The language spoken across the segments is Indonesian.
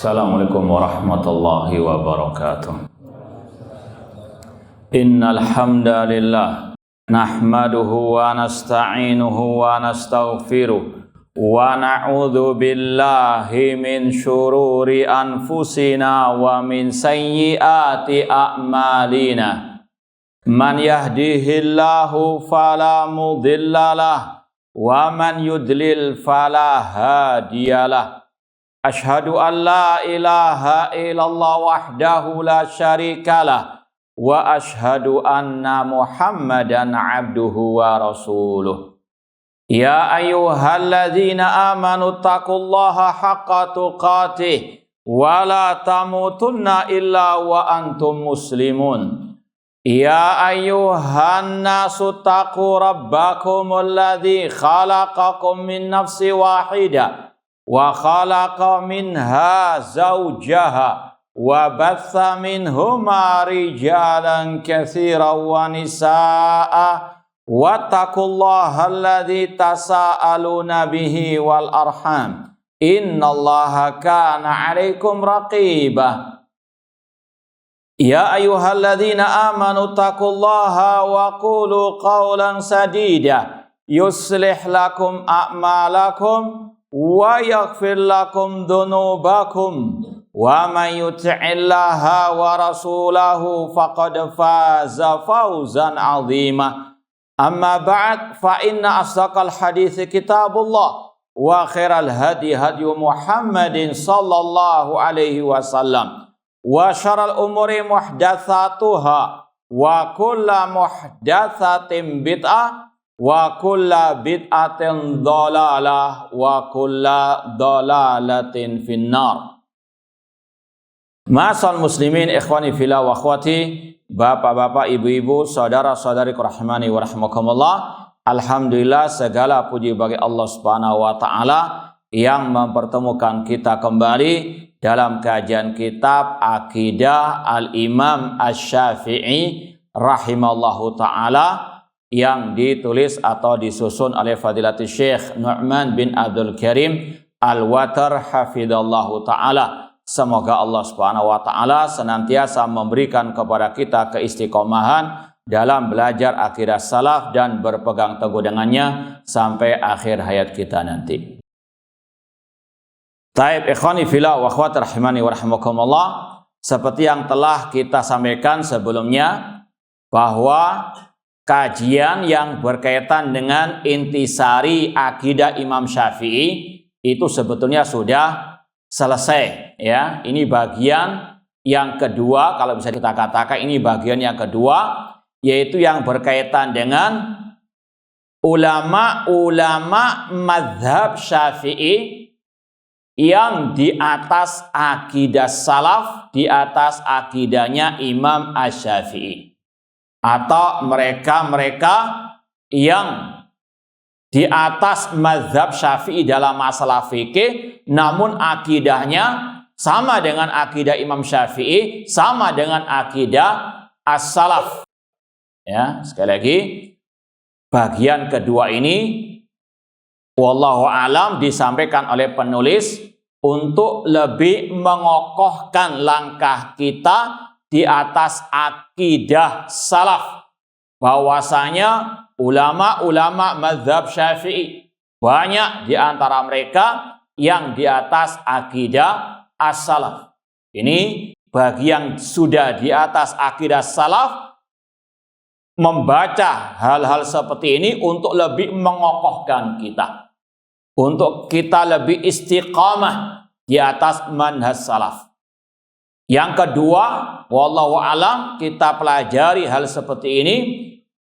Assalamualaikum warahmatullahi wabarakatuh. Innal hamdalillah nahmaduhu wa nasta'inuhu wa nastaghfiruh wa na'udzu billahi min syururi anfusina wa min sayyiati a'malina. Man yahdihillahu fala mudhillalah wa man yudlil fala hadiyalah. Ashhadu an la ilaha illallah wahdahu la syarikalah wa ashhadu anna Muhammadan abduhu wa rasuluh. Ya ayyuhalladzina amanu taqullaha haqqa tuqatih wa la tamutunna illa wa antum muslimun. Ya ayyuhan nasu taqu rabbakumul ladzi khalaqakum min nafsin wahidah wa khalaqa minha zawjaha wa batha minhuma rijalan katsiran wa nisaa'a wattaqullaha alladzi tasaaluna bihi wal arham innallaha kana 'alaikum raqiba. Ya ayyuhalladzina amanu taqullaha wa qulu qawlan sadida yuslih lakum a'malakum wa yaghfir lakum dhunubakum wa man yuti'illaha wa rasulahu faqad faza fawzan 'azima. Amma ba'd, fa inna asdaqal hadits kitabullah wa khairal hadi hadyu Muhammadin sallallahu alaihi wasallam wa syarrul umuri muhdatsatuha wa kullu muhdatsatin bid'ah wa kulla bid'atin dhalalah wa kulla dhalalatin finnar. Ma'asal muslimin ikhwani fillah wa akhwati, bapak-bapak, ibu-ibu, saudara-saudari rahimani wa rahimakumullah. Alhamdulillah, segala puji bagi Allah Subhanahu wa taala yang mempertemukan kita kembali dalam kajian kitab Aqidah Al-Imam Asy-Syafi'i rahimallahu taala yang ditulis atau disusun oleh Fadilatul Syekh Nu'man bin Abdul Karim Al-Watar hafidhallahu ta'ala. Semoga Allah Subhanahu wa ta'ala senantiasa memberikan kepada kita keistiqomahan dalam belajar akidah salaf dan berpegang teguh dengannya sampai akhir hayat kita nanti. Taib ikhwani fillah wa akhwat rahimani wa rahimakumullah, seperti yang telah kita sampaikan sebelumnya bahwa kajian yang berkaitan dengan intisari akidah Imam Syafi'i itu sebetulnya sudah selesai ya. Ini bagian yang kedua, kalau bisa kita katakan ini bagian yang kedua, yaitu yang berkaitan dengan ulama-ulama mazhab Syafi'i yang di atas akidah salaf, di atas akidahnya Imam Asy-Syafi'i, atau mereka-mereka yang di atas mazhab Syafi'i dalam masalah fikih, namun akidahnya sama dengan akidah Imam Syafi'i, sama dengan akidah as-salaf. Ya, sekali lagi, bagian kedua ini wallahu alam disampaikan oleh penulis untuk lebih mengokohkan langkah kita di atas akidah salaf, bahwasanya ulama-ulama mazhab Syafi'i banyak di antara mereka yang di atas akidah as-salaf. Ini bagi yang sudah di atas akidah salaf, membaca hal-hal seperti ini untuk lebih mengokohkan kita, untuk kita lebih istiqamah di atas manhaj salaf. Yang kedua, wallahu alam, kita pelajari hal seperti ini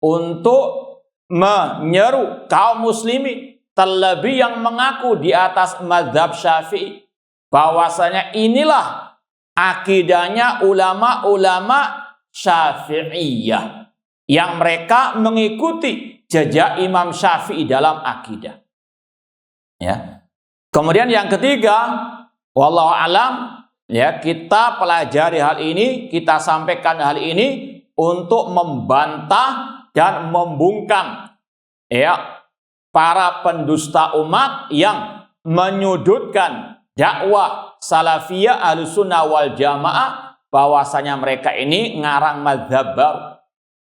untuk menyeru kaum muslimin, terlebih yang mengaku di atas mazhab Syafi'i, bahwasanya inilah akidahnya ulama-ulama Syafi'iyah, yang mereka mengikuti jejak Imam Syafi'i dalam akidah. Ya. Kemudian yang ketiga, wallahu alam, ya, kita pelajari hal ini, kita sampaikan hal ini untuk membantah dan membungkam ya para pendusta umat yang menyudutkan dakwah salafiyah Ahlussunnah wal Jamaah bahwasanya mereka ini ngarang mazhab baru.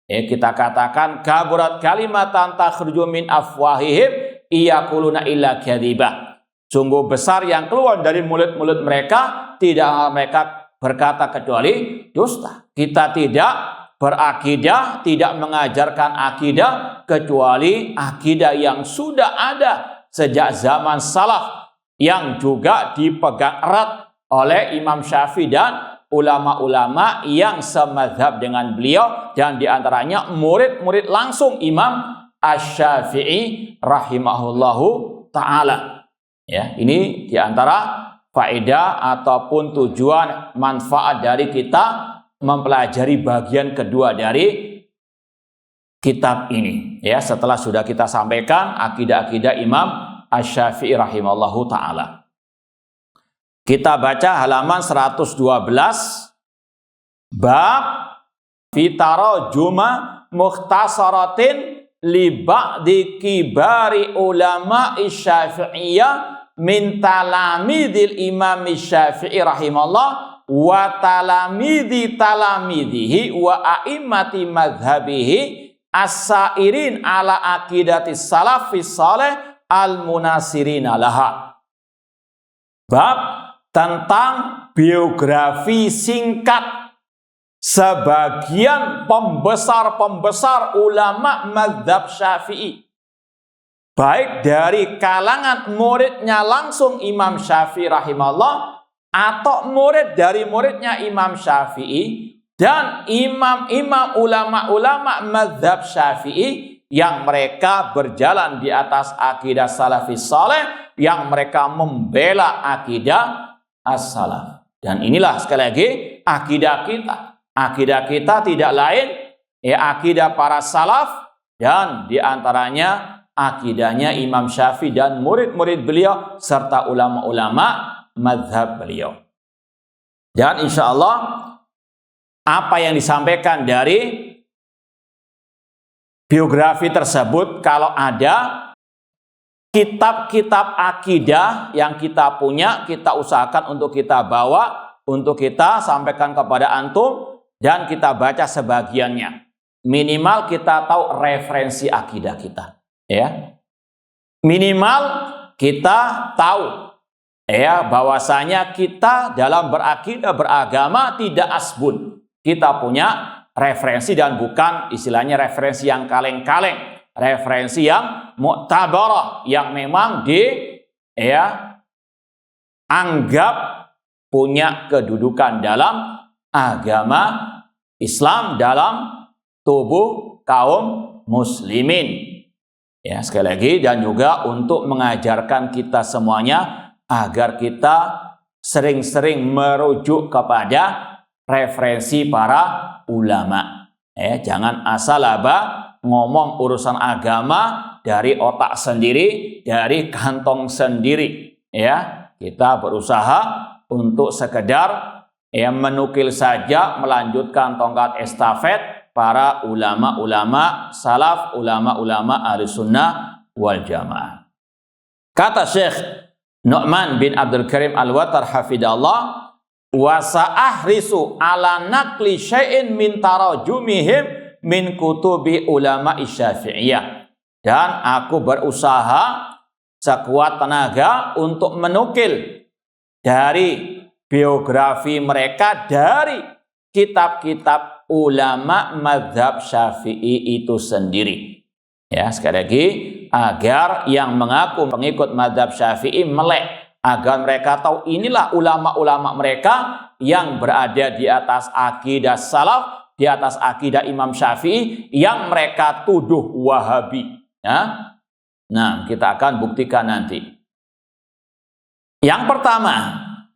Kita katakan kaburat kalimatan takhruju min afwahihim iyaquluna illa kadzibah. Sungguh besar yang keluar dari mulut-mulut mereka, tidak mereka berkata kecuali dusta. Kita tidak berakidah, tidak mengajarkan akidah kecuali akidah yang sudah ada sejak zaman salaf, yang juga dipegang erat oleh Imam Syafi'i dan ulama-ulama yang semadzhab dengan beliau, dan diantaranya murid-murid langsung Imam Asy-Syafi'i rahimahullahu ta'ala. Ya, ini diantara faedah ataupun tujuan manfaat dari kita mempelajari bagian kedua dari kitab ini. Ya, setelah sudah kita sampaikan akidah-akidah Imam Asy-Syafi'i rahimahullahu ta'ala. Kita baca halaman 112, bab fitara juma mukhtasaratin li ba'di kibari ulama Syafi'iyah min talamidil Imam Syafi'i rahimahullah wa talamidi talamidihi wa a'immati madhabihi as-sairin ala aqidatis salafis salih al-munasirina laha. Bab tentang biografi singkat sebagian pembesar-pembesar ulama mazhab Syafi'i, baik dari kalangan muridnya langsung Imam Syafi'i rahimahullah atau murid dari muridnya Imam Syafi'i dan imam-imam ulama-ulama mazhab Syafi'i yang mereka berjalan di atas akidah salafis saleh, yang mereka membela akidah as-salaf. Dan inilah sekali lagi akidah kita. Akidah kita tidak lain akidah para salaf, dan diantaranya akidahnya Imam Syafi'i dan murid-murid beliau serta ulama-ulama mazhab beliau. Dan insya Allah apa yang disampaikan dari biografi tersebut, kalau ada kitab-kitab akidah yang kita punya, kita usahakan untuk kita bawa, untuk kita sampaikan kepada antum, dan kita baca sebagiannya. Minimal kita tahu referensi akidah kita. Ya. Minimal kita tahu bahwasanya kita dalam berakidah, beragama tidak asbun. Kita punya referensi, dan bukan istilahnya referensi yang kaleng-kaleng. Referensi yang mu'tabarah, yang memang anggap punya kedudukan dalam agama Islam, dalam tubuh kaum muslimin. Ya, sekali lagi, dan juga untuk mengajarkan kita semuanya agar kita sering-sering merujuk kepada referensi para ulama. Jangan asal-aba ngomong urusan agama dari otak sendiri, dari kantong sendiri. Ya, kita berusaha untuk sekedar menukil saja, melanjutkan tongkat estafet para ulama-ulama salaf, ulama-ulama Ahlussunnah wal Jamaah. Kata Syekh Nu'man bin Abdul Karim Al-Watar hafidallah, wa sa'ahrisu ala naqli syai'in min tarajumihim min kutubi ulama Syafi'iyah. Dan aku berusaha sekuat tenaga untuk menukil dari biografi mereka dari kitab-kitab ulama mazhab Syafi'i itu sendiri. Ya, sekali lagi, agar yang mengaku pengikut mazhab Syafi'i melek, agar mereka tahu inilah ulama-ulama mereka yang berada di atas akidah salaf, di atas akidah Imam Syafi'i yang mereka tuduh Wahabi. Ya. Nah, kita akan buktikan nanti. Yang pertama,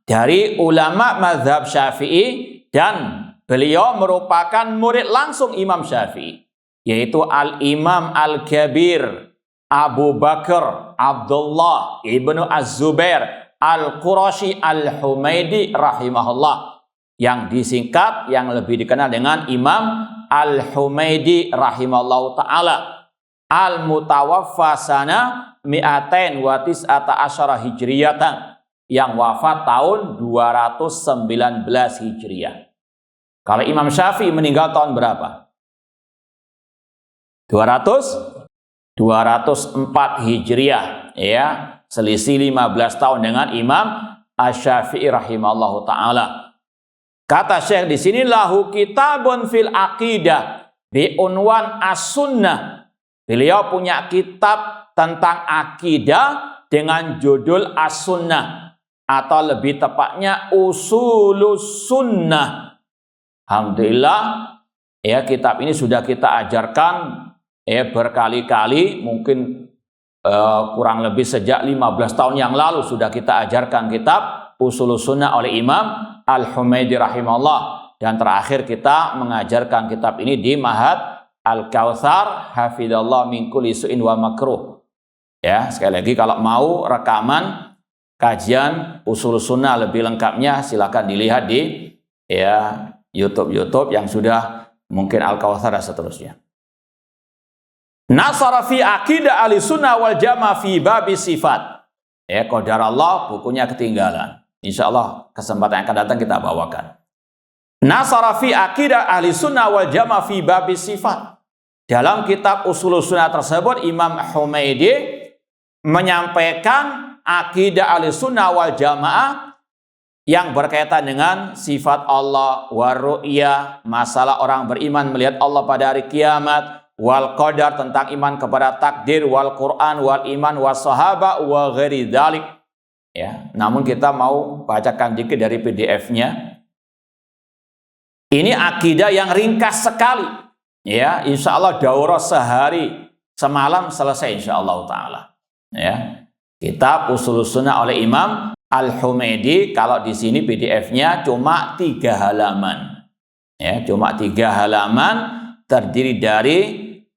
dari ulama mazhab Syafi'i, dan beliau merupakan murid langsung Imam Syafi'i, yaitu Al-Imam Al-Kabir Abu Bakar Abdullah ibnu Az-Zubair Al-Qurashi Al-Humaidi rahimahullah, yang disingkat, yang lebih dikenal dengan Imam Al-Humaidi rahimahullah ta'ala, Al-Mutawaffa sana mi'atain wa tis'ata asyara hijriyatan, yang wafat tahun 219 Hijriah. Kalau Imam Syafi'i meninggal tahun berapa? 204 Hijriah, ya, selisih 15 tahun dengan Imam Asy-Syafi'i rahimallahu taala. Kata Syekh di sini, lahu kitabun fil aqidah bi unwan as-sunnah. Beliau punya kitab tentang akidah dengan judul as-sunnah, atau lebih tepatnya usulus sunnah. Alhamdulillah, ya, kitab ini sudah kita ajarkan berkali-kali, mungkin kurang lebih sejak 15 tahun yang lalu sudah kita ajarkan kitab usulus sunnah oleh Imam Al-Humaidi rahimahullah, dan terakhir kita mengajarkan kitab ini di Ma'had Al-Kautsar hafidallah min kulli su'in wa makruh. Ya, sekali lagi kalau mau rekaman kajian usul sunnah lebih lengkapnya silakan dilihat di YouTube yang sudah mungkin Al-Kautsar dan seterusnya. Nasara fi aqidah ahli sunnah wal jamaah fi babi sifat. Qadarallah bukunya ketinggalan. Insyaallah kesempatan yang akan datang kita bawakan. Nasara fi aqidah ahli sunnah wal jamaah fi babi sifat. Dalam kitab usul sunnah tersebut Imam Humaidi menyampaikan akidah ahli sunnah wal jamaah yang berkaitan dengan sifat Allah, waru'yah, masalah orang beriman melihat Allah pada hari kiamat, wal qadar tentang iman kepada takdir, wal Quran, wal iman, was sahaba, wa ghairi dzalik. Ya, namun kita mau bacakan dikit dari PDF-nya. Ini akidah yang ringkas sekali. Ya, insya Allah daurah sehari semalam selesai insya Allah taala. Ya, kitab usul sunnah oleh Imam Al-Humaidi, kalau di sini PDF-nya cuma 3 halaman. Ya, cuma 3 halaman, terdiri dari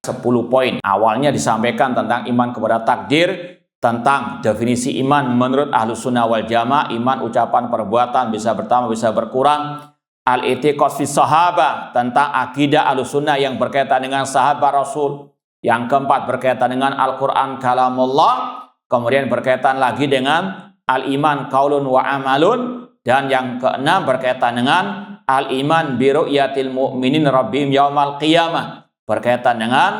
10 poin. Awalnya disampaikan tentang iman kepada takdir, tentang definisi iman menurut Ahlus Sunnah wal Jamaah, iman ucapan perbuatan bisa bertambah bisa berkurang. Al-i'tiqad fi sahabah, tentang akidah Ahlus Sunnah yang berkaitan dengan sahabat Rasul. Yang keempat berkaitan dengan Al-Quran kalamullah. Kemudian berkaitan lagi dengan al-iman qaulun wa amalun, dan yang keenam berkaitan dengan al-iman bi ru'yatil mu'minin rabbihim yaumal qiyamah, berkaitan dengan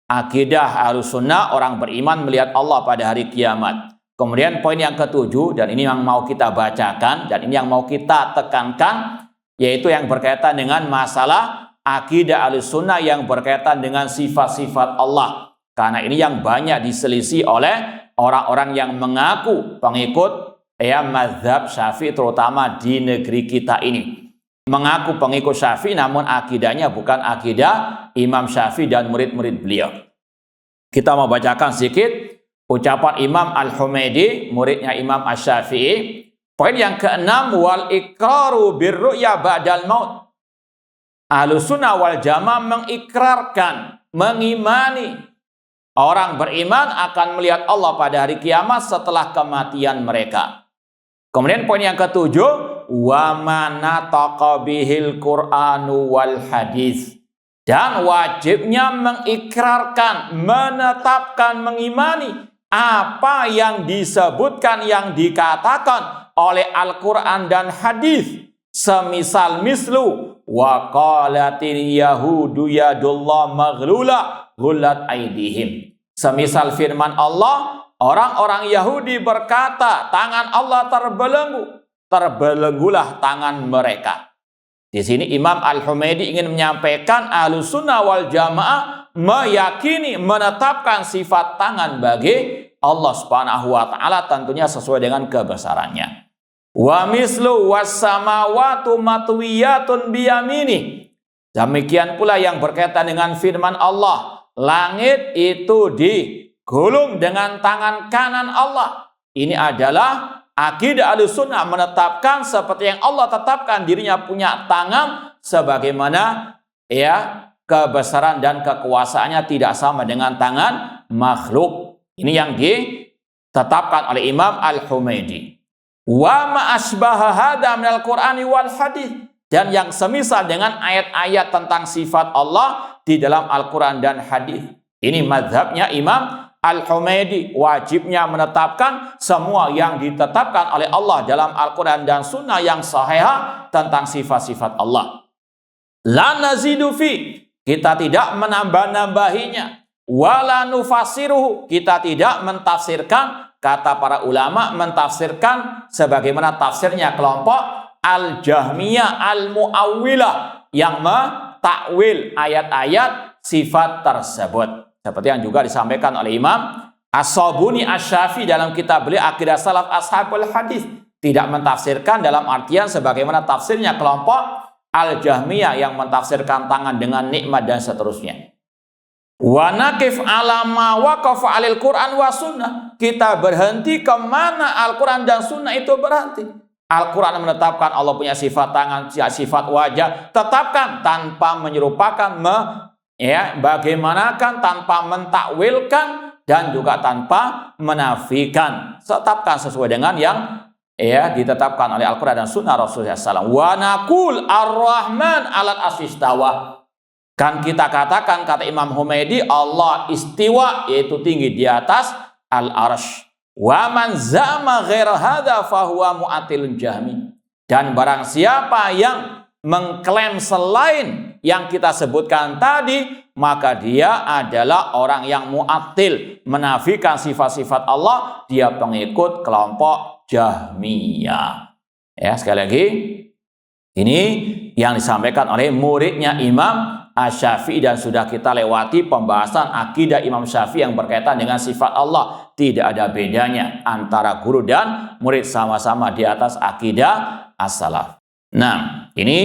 akidah Ahlus Sunnah orang beriman melihat Allah pada hari kiamat. Kemudian poin yang ketujuh, dan ini yang mau kita bacakan dan ini yang mau kita tekankan, yaitu yang berkaitan dengan masalah akidah Ahlus Sunnah yang berkaitan dengan sifat-sifat Allah. Karena ini yang banyak diselisih oleh orang-orang yang mengaku pengikut mazhab Syafi'i, terutama di negeri kita ini. Mengaku pengikut Syafi'i namun akidahnya bukan akidah Imam Syafi'i dan murid-murid beliau. Kita mau bacakan sedikit ucapan Imam Al-Humaidi, muridnya Imam Asy-Syafi'i. Poin yang keenam, wal iqraru birru'ya ba'dal maut. Ahlus Sunnah wal Jamaah mengikrarkan, mengimani orang beriman akan melihat Allah pada hari kiamat setelah kematian mereka. Kemudian poin yang ketujuh, wa manataqa bihil Qur'anu wal hadis, dan wajibnya mengikrarkan, menetapkan, mengimani apa yang disebutkan, yang dikatakan oleh Al-Quran dan hadis. Semisal mislu wa qalatil yahudu yadullah maghlula ghullat aydihim. Semisal firman Allah, orang-orang Yahudi berkata, tangan Allah terbelenggu, terbelenggulah tangan mereka. Di sini Imam Al-Humaidi ingin menyampaikan Ahlus Sunnah wal Jamaah meyakini, menetapkan sifat tangan bagi Allah Subhanahu wa taala, tentunya sesuai dengan kebesarannya. Wa mislu was samawati matwiyatun biyamini. Demikian pula yang berkaitan dengan firman Allah, langit itu digulung dengan tangan kanan Allah. Ini adalah akidah Ahlus Sunnah, menetapkan seperti yang Allah tetapkan dirinya punya tangan, sebagaimana kebesaran dan kekuasaannya tidak sama dengan tangan makhluk. Ini yang ditetapkan oleh Imam Al-Humaidi. Wa ma asbaha hadza minal Qur'ani wal hadis, dan yang semisal dengan ayat-ayat tentang sifat Allah di dalam Al-Quran dan hadis. Ini mazhabnya Imam Al-Humaidi wajibnya menetapkan semua yang ditetapkan oleh Allah dalam Al-Quran dan Sunnah yang sahih tentang sifat-sifat Allah. La nazidu fi, kita tidak menambah-nambahinya. Wala nufasiruhu, kita tidak mentafsirkan. Kata para ulama mentafsirkan sebagaimana tafsirnya kelompok Al-Jahmiyah Al-Mu'awwilah yang mentakwil ayat-ayat sifat tersebut. Seperti yang juga disampaikan oleh Imam As-Sabuni Asy-Syafi'i dalam kitab beliau Aqidah Salaf Ashabul Hadis, tidak mentafsirkan dalam artian sebagaimana tafsirnya kelompok Al-Jahmiyah yang mentafsirkan tangan dengan nikmat dan seterusnya. Wa naqif ala ma waqafa 'alil Qur'an wa sunnah. Kita berhenti kemana Al-Quran dan Sunnah itu berhenti. Al-Quran menetapkan Allah punya sifat tangan, sifat wajah, tetapkan tanpa menyerupakan, bagaimanakah tanpa mentakwilkan dan juga tanpa menafikan. Tetapkan sesuai dengan yang ditetapkan oleh Al-Quran dan Sunnah Rasulullah SAW. Wa naqul ar-Rahman 'alal arsy istawa. Kan kita katakan, kata Imam Humaidi, Allah istiwa, yaitu tinggi di atas al-arsy. Wa man zama ghaira hadza fahuwa mu'attilun jahmi. Dan barang siapa yang mengklaim selain yang kita sebutkan tadi, maka dia adalah orang yang mu'attil, menafikan sifat-sifat Allah, dia pengikut kelompok Jahmiyah. Ya, sekali lagi, ini yang disampaikan oleh muridnya Imam Asy-Syafi'i dan sudah kita lewati pembahasan akidah Imam Syafi'i yang berkaitan dengan sifat Allah. Tidak ada bedanya antara guru dan murid, sama-sama di atas akidah as-salaf. Nah, ini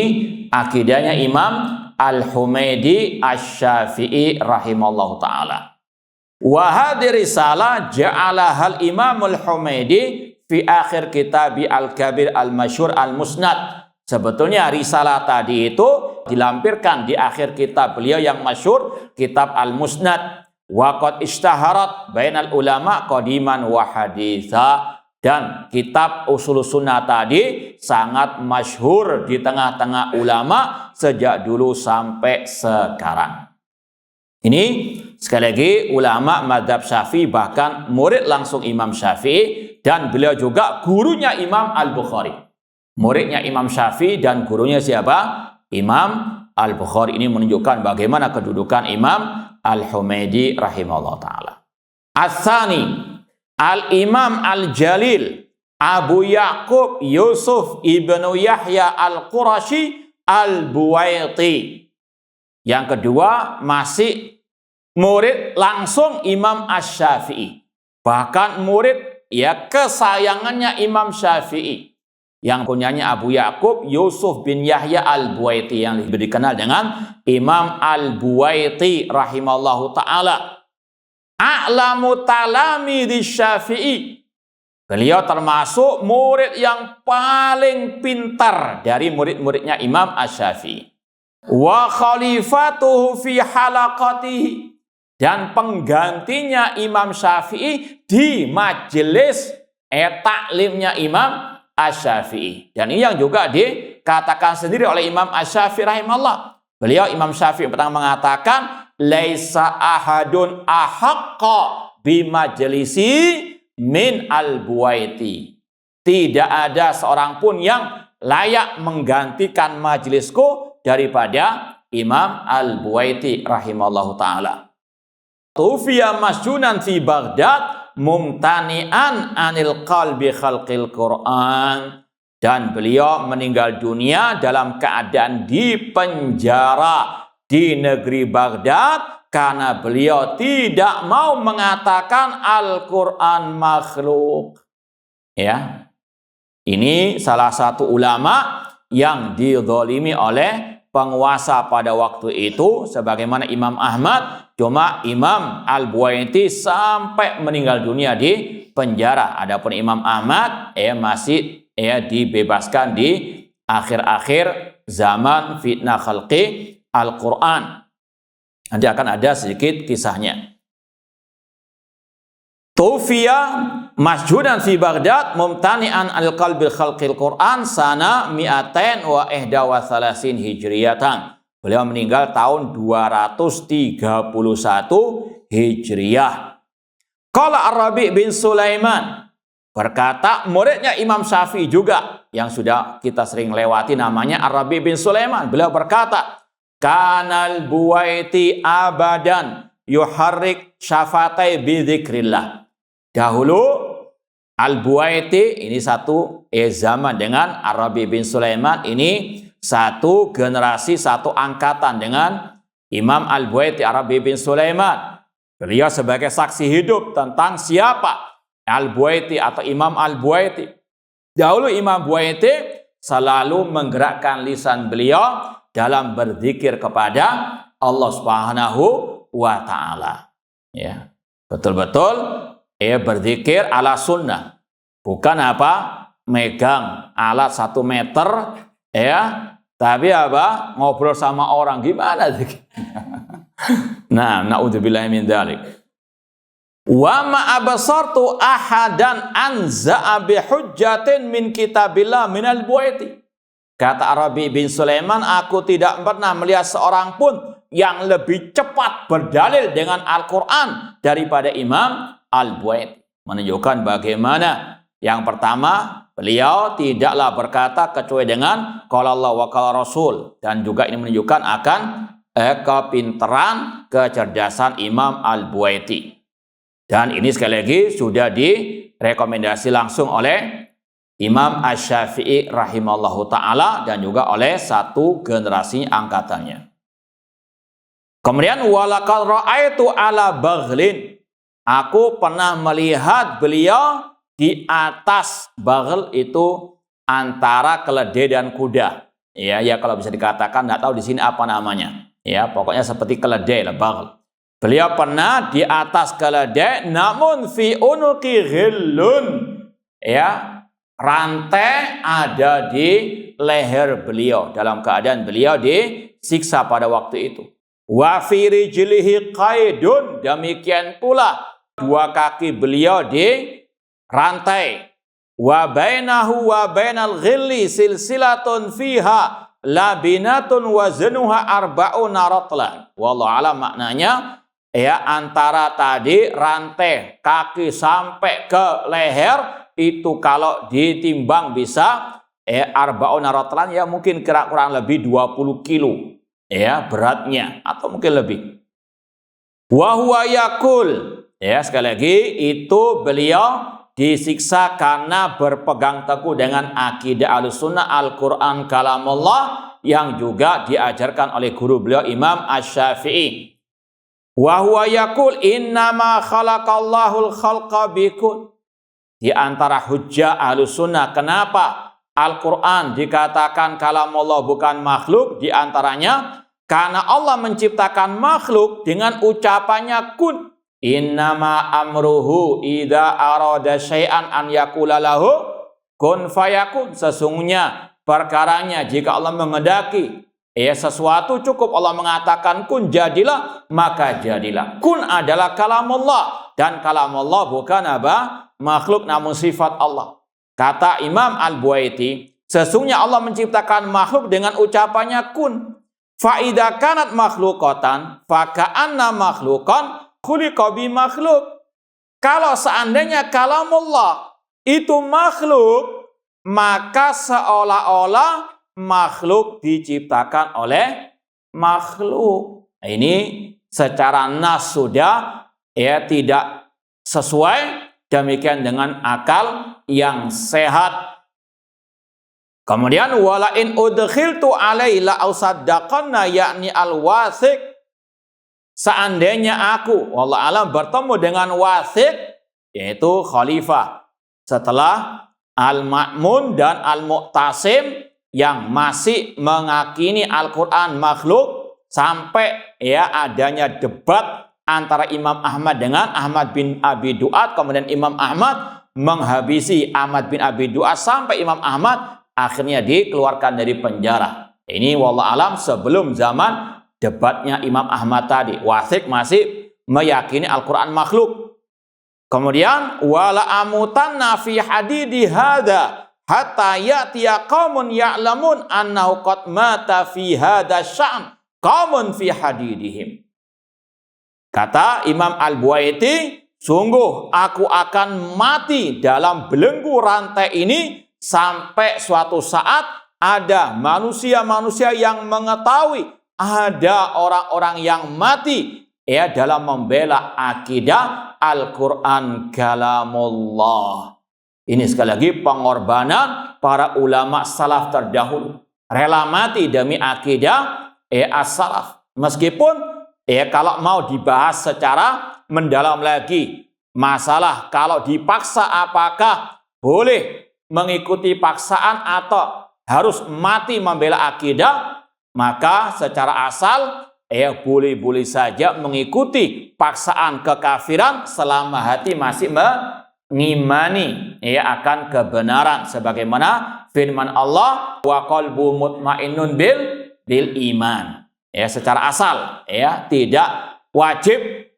akidahnya Imam Al-Humaidi Asy-Syafi'i rahimallahu ta'ala. Wa hadhihi risalah ja'alahal Imam Al-Humaidi fi akhir kitabi Al-Kabir Al-Masyhur Al-Musnad. Sebetulnya risalah tadi itu dilampirkan di akhir kitab beliau yang masyhur, kitab Al-Musnad. Wa qad ishtaharat bainal ulama qadiman wa haditha. Dan kitab Ushul Sunnah tadi sangat masyhur di tengah-tengah ulama sejak dulu sampai sekarang. Ini sekali lagi ulama mazhab Syafi'i, bahkan murid langsung Imam Syafi'i, dan beliau juga gurunya Imam Al-Bukhari. Muridnya Imam Syafi'i dan gurunya siapa? Imam Al-Bukhari. Ini menunjukkan bagaimana kedudukan Imam Al-Humaidi rahimahullah ta'ala. As-Tsani, Al-Imam Al-Jalil Abu Ya'qub Yusuf ibnu Yahya Al-Qurashi Al-Buwaiti. Yang kedua masih murid langsung Imam Asy-Syafi'i. Bahkan murid kesayangannya Imam Syafi'i, yang punyanya Abu Ya'qub Yusuf bin Yahya Al-Buwaiti, yang lebih dikenal dengan Imam Al-Buwaiti rahimallahu ta'ala. A'lamu talamidhi Syafi'i. Beliau termasuk murid yang paling pintar dari murid-muridnya Imam Asy-Syafi'i. Wa khalifatuhu fi halaqatihi. Dan penggantinya Imam Syafi'i di majelis taklimnya Imam Asy-Syafi'i. Dan ini yang juga dikatakan sendiri oleh Imam Asy-Syafi'i rahimahullah. Beliau Imam Syafi'i pertama mengatakan, laisa ahadun ahaqqa bimajlisi min al-Buwaiti. Tidak ada seorang pun yang layak menggantikan majelisku daripada Imam Al-Buwaiti rahimallahu ta'ala. Tufiya masjunan fi Baghdad mumtani'an anil qalbi khalqil Qur'an. Dan beliau meninggal dunia dalam keadaan di penjara di negeri Baghdad karena beliau tidak mau mengatakan Al-Quran makhluk. Ya, ini salah satu ulama yang dizalimi oleh penguasa pada waktu itu, sebagaimana Imam Ahmad. Cuma Imam Al-Buwaiti sampai meninggal dunia di penjara. Adapun Imam Ahmad masih dibebaskan di akhir-akhir zaman fitnah khalqi Al-Quran. Nanti akan ada sedikit kisahnya. Tufiya masjudan fi Baghdad mumtani'an al-qalbi khalqil Quran sana 231 hijriyatan. Beliau meninggal tahun 231 Hijriyah. Qala Ar-Rabi' bin Sulaiman, berkata muridnya Imam Syafi'i juga yang sudah kita sering lewati, namanya Ar-Rabi' bin Sulaiman. Beliau berkata, kanal Buwaiti abadan yuharrik syafatai bidzikrillah. Dahulu Al-Buwaiti ini satu zaman dengan Ar-Rabi' bin Sulaiman, ini satu generasi, satu angkatan dengan Imam Al-Buwaiti Ar-Rabi' bin Sulaiman. Beliau sebagai saksi hidup tentang siapa Al-Buwaiti atau Imam Al-Buwaiti. Dahulu Imam Buwaiti selalu menggerakkan lisan beliau dalam berzikir kepada Allah Subhanahu wa Ta'ala. Ya, betul-betul berzikir ala sunnah, bukan apa megang alat 1 meter tapi apa ngobrol sama orang gimana zikir. Nah, naudzubillahi min dzalik. Wa ma absartu ahadan anza'a bi hujjatin min kitabillah minal Buwaiti. Kata Ar-Rabi' bin Sulaiman, aku tidak pernah melihat seorang pun yang lebih cepat berdalil dengan Al-Quran daripada Imam Al-Buwaiti. Menunjukkan bagaimana yang pertama, beliau tidaklah berkata kecuali dengan qala Allah wa qala Rasul, dan juga ini menunjukkan akan kepintaran, kecerdasan Imam Al-Buwaiti. Dan ini sekali lagi sudah direkomendasi langsung oleh Imam Asy-Syafi'i rahimallahu ta'ala dan juga oleh satu generasi angkatannya. Kemudian walaqad ra'aitu ala baghlin. Aku pernah melihat beliau di atas baghl, itu antara keledai dan kuda. Ya kalau bisa dikatakan, nggak tahu di sini apa namanya. Ya, pokoknya seperti keledai lah, baghl. Beliau pernah di atas keledai, namun fi unuqi ghillun. Ya, rantai ada di leher beliau dalam keadaan beliau disiksa pada waktu itu. Wa fi rijlihi qaidun, demikian pula 2 kaki beliau di rantai. Wa bainahu wa bainal ghilli silsilatun fiha labinatun wazanuha arba'una ratlan. Wallahu alam maknanya, antara tadi rantai kaki sampai ke leher itu kalau ditimbang bisa arba'una ratlan, mungkin kurang lebih 20 kilo beratnya, atau mungkin lebih. Wa huwa yaqul, sekali lagi itu beliau disiksa karena berpegang teguh dengan akidah Ahlussunnah, Al-Quran kalamullah, yang juga diajarkan oleh guru beliau Imam Asy-Syafi'i. Wa huwa yaqul innama khalaqallahul khalqa bikun. Di antara hujjah Ahlussunnah kenapa Al-Quran dikatakan kalamullah bukan makhluk, di antaranya karena Allah menciptakan makhluk dengan ucapannya kun. Innama amruhu idza arada syai'an an yaqula lahu kun fayakun. Sesungguhnya perkaranya jika Allah menghendaki sesuatu, cukup Allah mengatakan kun, jadilah, maka jadilah. Kun adalah kalamullah, dan kalamullah bukan apa? Makhluk, namun sifat Allah. Kata Imam Al-Buwaiti, sesungguhnya Allah menciptakan makhluk dengan ucapannya kun. Fa idza kanat makhluqatan fa ka'anna makhluqan khuliqa bi makhluk. Kalau seandainya kalamullah itu makhluk, maka seolah-olah makhluk diciptakan oleh makhluk. Ini secara nas sudah tidak sesuai, demikian dengan akal yang sehat. Kemudian wala in udkhiltu alaila ausaddaqanna, yakni al-wasiq. Seandainya aku wallahu alam bertemu dengan wasiq, yaitu khalifah setelah Al-Ma'mun dan Al-Mu'tasim yang masih mengakini Al-Quran makhluk, sampai adanya debat antara Imam Ahmad dengan Ahmad bin Abi Du'ad, kemudian Imam Ahmad menghabisi Ahmad bin Abi Du'ad sampai Imam Ahmad akhirnya dikeluarkan dari penjara. Ini wallahu alam sebelum zaman debatnya Imam Ahmad tadi. Wasiq masih meyakini Al-Quran makhluk. Kemudian wala amutanna fi hadidi hadza hatta ya'tiya qaumun ya'lamun annahu qad mata fi hadza sya'n qaumun fi hadidihim. Kata Imam Al-Buwaiti, sungguh aku akan mati dalam belenggu rantai ini sampai suatu saat ada manusia-manusia yang mengetahui ada orang-orang yang mati ya dalam membela akidah Al-Quran kalamullah. Ini sekali lagi pengorbanan para ulama salaf terdahulu. Rela mati demi akidah as-salaf. Meskipun kalau mau dibahas secara mendalam lagi masalah kalau dipaksa apakah boleh mengikuti paksaan atau harus mati membela akidah, maka secara asal boleh-boleh saja mengikuti paksaan kekafiran selama hati masih mengimani akan kebenaran sebagaimana firman Allah wa qalbu mutmainnun bil iman. Secara asal tidak wajib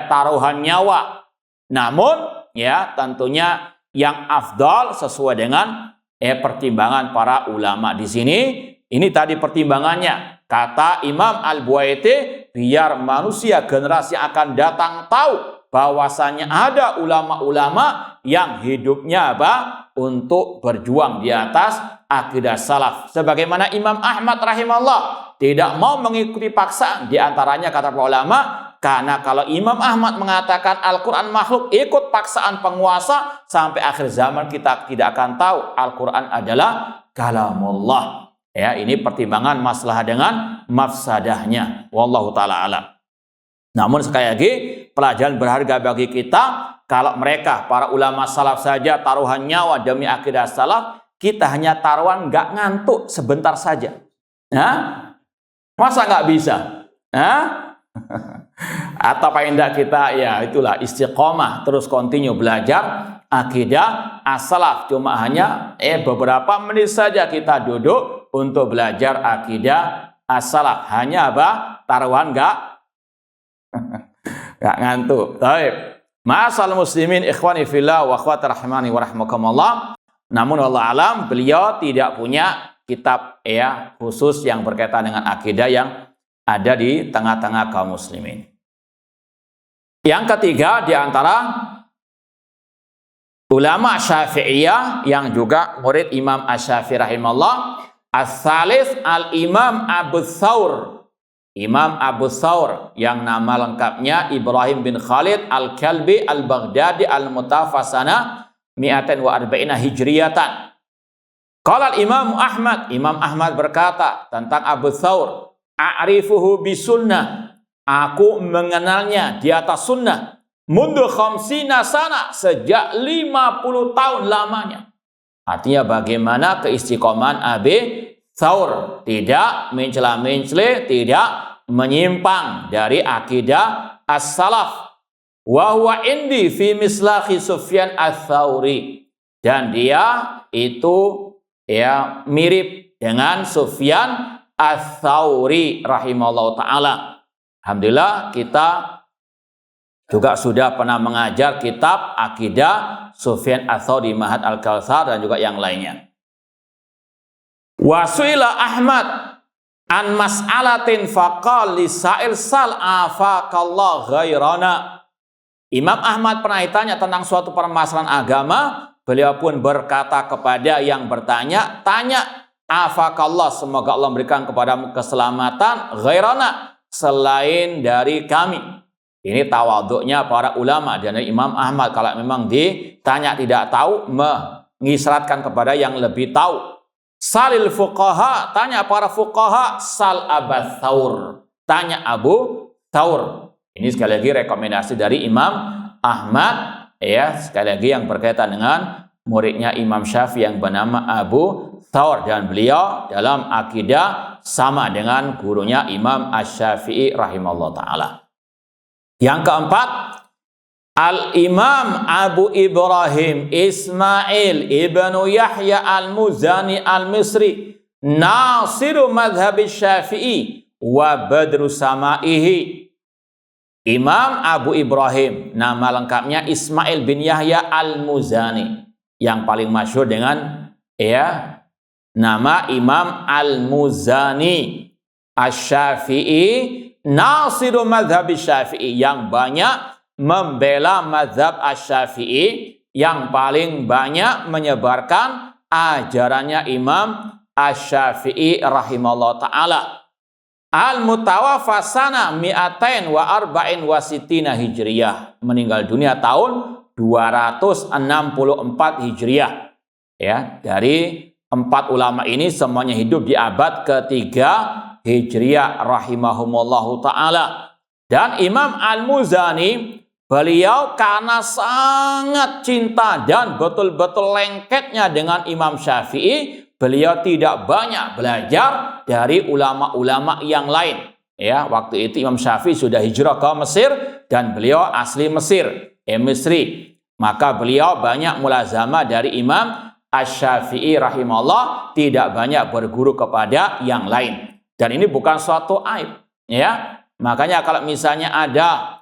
taruhan nyawa. Namun tentunya yang afdal sesuai dengan pertimbangan para ulama di sini. Ini tadi pertimbangannya. Kata Imam Al-Buaiti, biar manusia generasi akan datang tahu bahwasanya ada ulama-ulama yang hidupnya untuk berjuang di atas akidah salaf. Sebagaimana Imam Ahmad rahimahullah tidak mau mengikuti paksaan. Di antaranya kata para ulama, karena kalau Imam Ahmad mengatakan Al-Quran makhluk, ikut paksaan penguasa, sampai akhir zaman kita tidak akan tahu Al-Quran adalah kalamullah. Ini pertimbangan masalah dengan mafsadahnya. Wallahu ta'ala alam. Namun sekali lagi, pelajaran berharga bagi kita, kalau mereka, para ulama salaf saja taruhan nyawa demi akidah salaf, kita hanya taruhan nggak ngantuk sebentar saja. Masa nggak bisa? Atau paling tidak kita itulah istiqomah, terus continue belajar akidah as-salaf. Cuma hanya beberapa menit saja kita duduk untuk belajar akidah as-salaf. Hanya taruhan nggak ngantuk. Baik. Ma'asal muslimin ikhwani fillah wa akhwati rahimani wa rahmakumullah. Namun wallahu alam, beliau tidak punya kitab khusus yang berkaitan dengan akidah yang ada di tengah-tengah kaum muslimin. Yang ketiga di antara ulama Syafi'iyah yang juga murid Imam Asy-Syafi'i rahimahullah, as-salis al-Imam Abu Thawr. Imam Abu Thawr yang nama lengkapnya Ibrahim bin Khalid al-Kalbi al-Baghdadi al-Mutafasana 240 Hijriyatan. Qala al-Imam Ahmad, Imam Ahmad berkata tentang Abu Thawr, a'rifuhu bisunnah, aku mengenalnya di atas sunnah, mundu khamsina sana, sejak 50 tahun lamanya. Artinya bagaimana keistiqomahan Abi Thawr, tidak mencela-mencela, tidak menyimpang dari akidah as-salaf. Wa huwa indi fi mislahi Sufyan ats-Tsauri, dan dia itu mirip dengan Sufyan ats-Tsauri rahimahullah ta'ala. Alhamdulillah kita juga sudah pernah mengajar kitab akidah Sufyan ats-Tsauri Ma'had Al-Kautsar dan juga yang lainnya. Wasuila Ahmad an mas'alatin faqal lisa'il sal afakallah ghairana. Imam Ahmad pernah ditanya tentang suatu permasalahan agama, beliau pun berkata kepada yang bertanya, tanya, afakallah, semoga Allah memberikan kepadamu keselamatan, ghairana, selain dari kami. Ini tawaduknya para ulama dan Imam Ahmad, kalau memang ditanya tidak tahu, mengisyaratkan kepada yang lebih tahu. Salil fuqaha, tanya para fuqaha, sal Abu Thawr, tanya Abu Thawr. Ini sekali lagi rekomendasi dari Imam Ahmad, sekali lagi yang berkaitan dengan muridnya Imam Syafi'i yang bernama Abu Thawr, dan beliau dalam akidah sama dengan gurunya Imam Asy-Syafi'i rahimahullah ta'ala. Yang keempat, Al-Imam Abu Ibrahim Ismail ibnu Yahya al-Muzani al-Misri, nasiru madhab Syafi'i wa badru samaihi. Imam Abu Ibrahim, nama lengkapnya Ismail bin Yahya al-Muzani, yang paling masyhur dengan nama Imam al-Muzani Asy-Syafi'i, nasiru madhab Syafi'i, yang banyak membela mazhab Asy-Syafi'i, yang paling banyak menyebarkan ajarannya Imam Asy-Syafi'i rahimahullah ta'ala. Al-mutawaffa sana mi'atain wa arba'in wa sittina hijriyah. Meninggal dunia tahun 264 hijriyah. Ya, dari 4 ulama ini semuanya hidup di abad ketiga hijriyah rahimahumullahu ta'ala. Dan Imam Al-Muzani, beliau karena sangat cinta dan betul-betul lengketnya dengan Imam Syafi'i, beliau tidak banyak belajar dari ulama-ulama yang lain. Ya, waktu itu Imam Syafi'i sudah hijrah ke Mesir dan beliau asli Mesir, Misri. Maka beliau banyak mulazamah dari Imam Asy-Syafi'i rahimahullah, tidak banyak berguru kepada yang lain. Dan ini bukan suatu aib, ya. Makanya kalau misalnya ada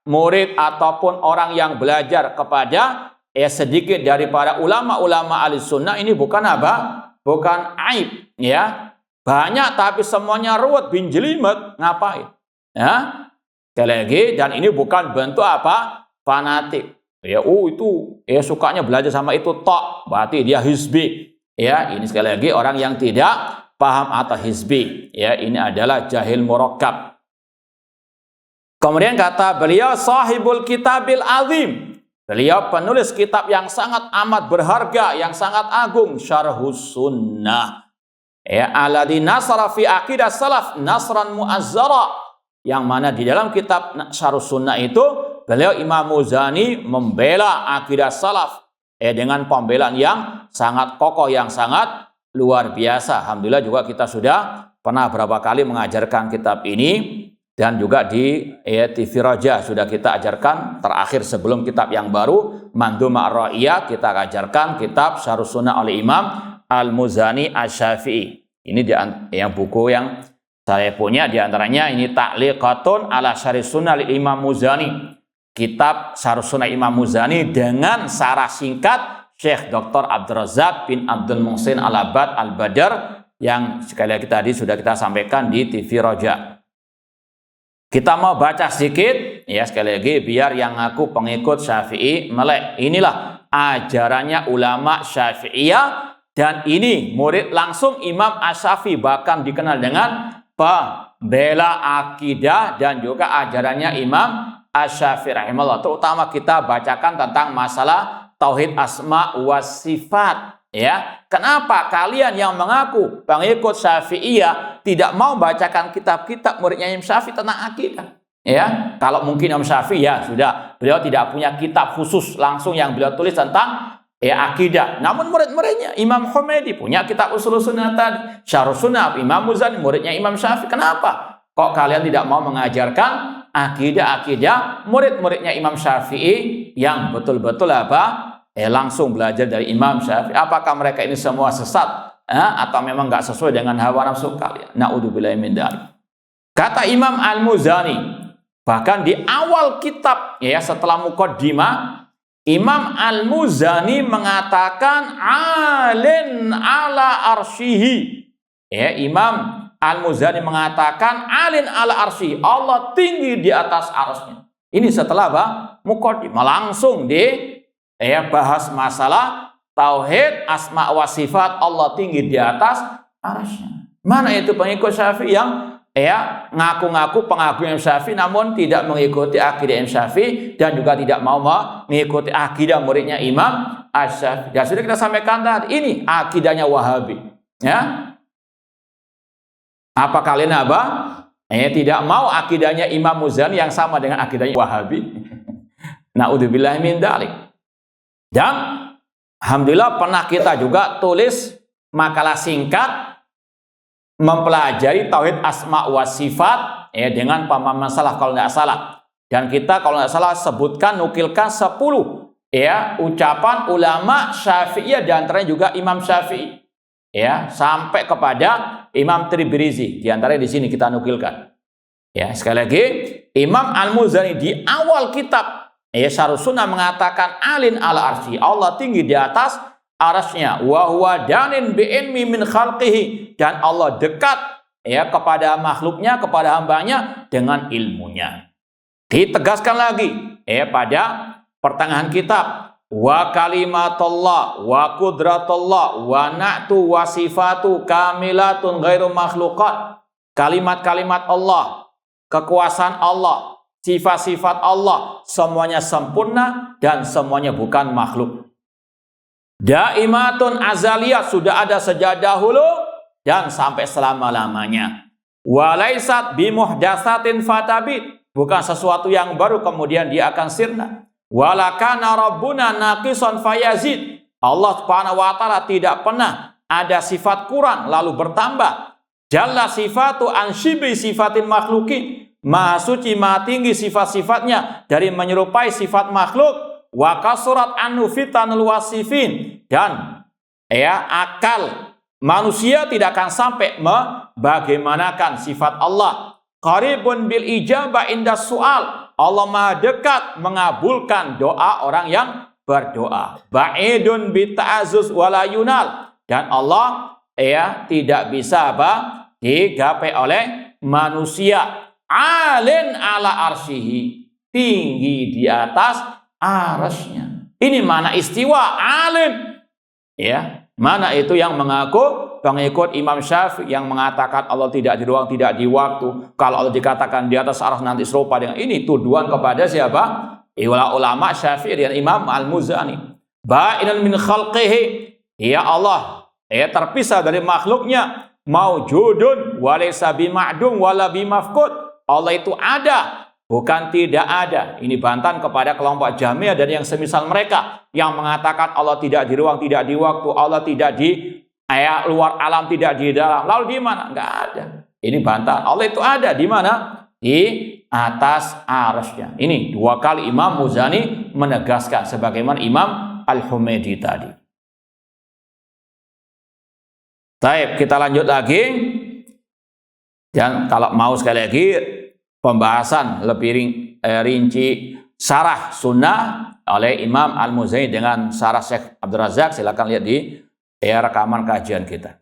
murid ataupun orang yang belajar kepada sedikit daripada ulama-ulama ahlussunnah, ini bukan apa? Bukan aib, ya. Banyak tapi semuanya ruwet bin jelimet, ngapain? Ya. Sekali lagi, dan ini bukan bentuk apa? Fanatik. Ya, itu sukanya belajar sama itu tok, berarti dia hizbi. Ya, ini sekali lagi orang yang tidak paham atau hizbi. Ya, ini adalah jahil murakkab. Kemudian kata beliau sahibul kitabil azim. Beliau penulis kitab yang sangat amat berharga, yang sangat agung, Syarhus Sunnah. Ya, alladzi nasara fi aqidah salaf nasran muazzara. Yang mana di dalam kitab Syarhus Sunnah itu beliau Imam Muzani membela akidah salaf dengan pembelaan yang sangat kokoh, yang sangat luar biasa. Alhamdulillah juga kita sudah pernah berapa kali mengajarkan kitab ini, dan juga di TV Raja sudah kita ajarkan. Terakhir sebelum kitab yang baru Mandhumah Ar-Ra'iyah, kita ajarkan kitab Syarhus Sunnah oleh Imam Al-Muzani Asy-Syafi'i. Ini yang buku yang saya punya, diantaranya ini Ta'liqatun ala Syarhis Sunnah li Imam Muzani. Kitab Syarhus Sunnah Imam Muzani dengan sarah singkat Syekh Dr. Abdul Razak bin Abdul Muhsin Al-Abad Al-Badar, yang sekali lagi tadi sudah kita sampaikan di TV Raja. Kita mau baca sedikit, ya, sekali lagi biar yang ngaku pengikut Syafi'i melek. Inilah ajarannya ulama Syafi'iyah, dan ini murid langsung Imam Asy-Syafi'i, bahkan dikenal dengan pembela akidah dan juga ajarannya Imam Asy-Syafi'i rahimahullah. Terutama kita bacakan tentang masalah tauhid asma wa sifat. Ya, kenapa kalian yang mengaku pengikut Syafi'iyah tidak mau bacakan kitab-kitab muridnya Imam Syafi'i tentang akidah? Ya, kalau mungkin Imam Syafi'i ya sudah, beliau tidak punya kitab khusus langsung yang beliau tulis tentang akidah. Namun murid-muridnya Imam Humaydi punya kitab Ushulus Sunnah tadi, Syarhus Sunnah, Imam Muzani muridnya Imam Syafi'i. Kenapa kok kalian tidak mau mengajarkan akidah-akidah murid-muridnya Imam Syafi'i yang betul-betul apa? Langsung belajar dari Imam Syafi'i. Apakah mereka ini semua sesat? Atau memang nggak sesuai dengan hawa nafsu kalian? Na'udzubillahi min dzalik. Kata Imam Al-Muzani, bahkan di awal kitab, ya, setelah muqaddimah, Imam Al-Muzani mengatakan alin ala arsyihi. Ya, Imam Al-Muzani mengatakan alin ala arsyihi, Allah tinggi di atas arsy-Nya. Ini setelah apa? Muqaddimah, langsung bahas masalah tauhid asma wa sifat, Allah tinggi di atas arsy-Nya. Mana itu pengikut Syafi'i yang ngaku-ngaku pengagum Imam Syafi'i namun tidak mengikuti akidah Imam Syafi'i dan juga tidak mau mengikuti akidah muridnya Imam Asy-Syafi'i. Ya sudah kita sampaikan tadi, ini akidahnya Wahabi. Ya. Apa kalian tidak mau akidahnya Imam Muzani yang sama dengan akidahnya Wahabi? Na'udzubillahi min dzalik. Dan alhamdulillah pernah kita juga tulis makalah singkat mempelajari tauhid asma wa sifat dengan pemahaman salah kalau tidak salah. Dan kita kalau tidak salah sebutkan, nukilkan 10 ucapan ulama Syafi'iyah, di antaranya juga Imam Syafi'i. Ya, sampai kepada Imam Tabrizi, di antaranya di sini kita nukilkan. Ya, sekali lagi Imam Al-Muzani di awal kitab Syarhus Sunnah mengatakan alin ala arsy, Allah tinggi di atas arasy-Nya, wa huwa danin bi ilmi min khalqihi, dan Allah dekat kepada makhluknya, kepada hambanya dengan ilmunya. Ditegaskan lagi pada pertengahan kitab, wa kalimatullah wa qudratullah wa na'tu wa sifatu kamilatun ghairu makhluqat. Kalimat-kalimat Allah, kekuasaan Allah, sifat-sifat Allah semuanya sempurna dan semuanya bukan makhluk. Daimatun azaliyah, sudah ada sejak dahulu dan sampai selama-lamanya. Walaisat bimuhdatsatin fatabit, bukan sesuatu yang baru kemudian dia akan sirna. Walakana rabbuna naqisan fayazid, Allah Subhanahu wa taala tidak pernah ada sifat kurang lalu bertambah. Jalla sifatu an syibri sifatin makhlukin, maha suci maha tinggi sifat-sifatnya dari menyerupai sifat makhluk. Wa kasurat anu fitanul wasifin, dan akal manusia tidak akan sampai membagaimanakan sifat Allah. Qaribun bil ijabah inda su'al, Allah maha dekat mengabulkan doa orang yang berdoa. Ba'idun bi ta'azzuz wala yunal, dan Allah tidak bisa digapai oleh manusia. Alin ala arsyihi, tinggi di atas arasnya. Ini mana istiwa, alim. Mana itu yang mengaku pengikut Imam Syafi'i yang mengatakan Allah tidak di ruang, tidak di waktu. Kalau Allah dikatakan di atas aras nanti serupa dengan ini, tuduhan kepada siapa? Ulama Syafi'i dan Imam Al-Muzani. Ba'inun min khalqihi, ya Allah terpisah dari makhluknya. Maujudun walaysa bima'dum wala bimafqud, Allah itu ada, bukan tidak ada. Ini bantahan kepada kelompok Jahmiyah dan yang semisal mereka yang mengatakan Allah tidak di ruang, tidak di waktu, Allah tidak di luar alam, tidak di dalam. Lalu di mana? Enggak ada. Ini bantahan. Allah itu ada di mana? Di atas arasnya. Ini dua kali Imam Muzani menegaskan sebagaimana Imam Al-Humaydi tadi. Baik, kita lanjut lagi. Dan kalau mau sekali lagi pembahasan lebih rinci syarah sunnah oleh Imam Al-Muzani dengan syarah Syekh Abdul Razak, silakan lihat di rekaman kajian kita.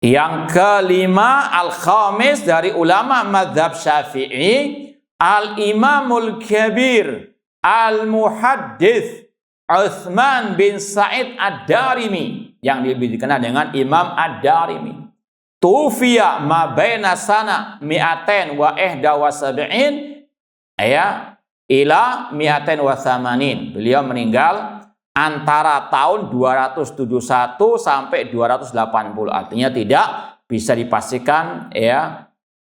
Yang kelima, al-khamis dari ulama mazhab Syafi'i, al-Imamul Kabir al-Muhaddits Utsman bin Sa'id Ad-Darimi, yang lebih dikenal dengan Imam Ad-Darimi. Tufiya ma baina sana mi'atain wa ihda wa sab'in ila mi'atain wa thamanin. Beliau meninggal antara tahun 271 sampai 280. Artinya tidak bisa dipastikan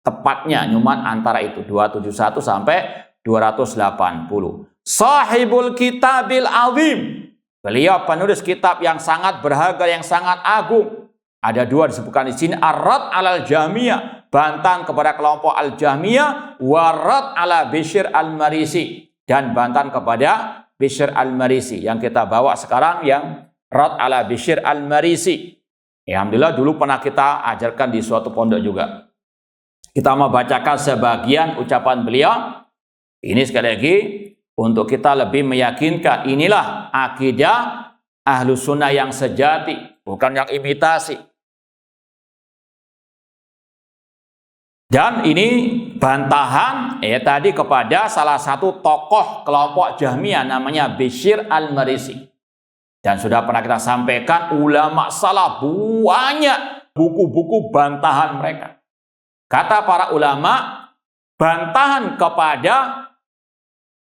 tepatnya, cuman antara itu 271 sampai 280. Sahibul Kitabil Azim, beliau penulis kitab yang sangat berharga, yang sangat agung. Ada dua disebutkan di sini, Ar-Rad 'alal Jahmiyah, bantahan kepada kelompok Al-Jahmiyah, wa Rad 'ala Bishr Al-Marisi, dan bantahan kepada Bishr Al-Marisi. Yang kita bawa sekarang yang Rad 'ala Bishr Al-Marisi. Alhamdulillah dulu pernah kita ajarkan di suatu pondok juga. Kita mau bacakan sebagian ucapan beliau. Ini sekali lagi untuk kita lebih meyakinkan inilah akidah Ahlus Sunnah yang sejati, bukan yang imitasi. Dan ini bantahan tadi kepada salah satu tokoh kelompok Jahmiyah namanya Bishr Al-Marisi. Dan sudah pernah kita sampaikan, ulama salaf banyak buku-buku bantahan mereka. Kata para ulama, bantahan kepada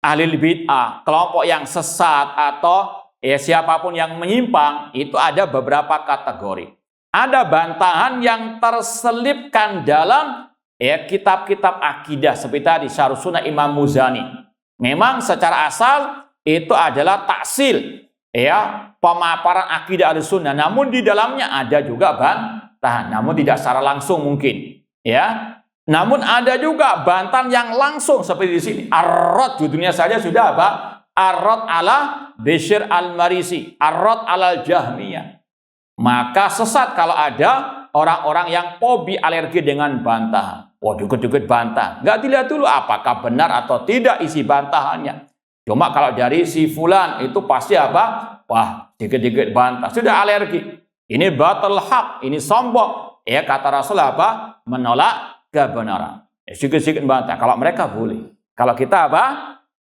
ahli bid'ah, kelompok yang sesat atau siapapun yang menyimpang, itu ada beberapa kategori. Ada bantahan yang terselipkan dalam kitab-kitab akidah seperti tadi Syarh Sunnah Imam Muzani. Memang secara asal itu adalah taksil, pemaparan akidah Ahlussunnah, namun di dalamnya ada juga bantahan, namun tidak secara langsung mungkin, Namun ada juga bantahan yang langsung seperti di sini. Ar-Rad judulnya saja sudah apa? Ar-Rad 'ala Bishr Al-Marisi, Ar-Rad 'alal Jahmiyah. Maka sesat kalau ada orang-orang yang fobi alergi dengan bantahan. Dikit-dikit bantah. Nggak dilihat dulu apakah benar atau tidak isi bantahannya. Cuma kalau dari si fulan itu pasti apa? Wah, dikit-dikit bantah. Sudah alergi. Ini batal haq, ini sombong. Kata Rasul apa? Menolak kebenaran. Sikit-sikit bantah. Kalau mereka boleh. Kalau kita apa?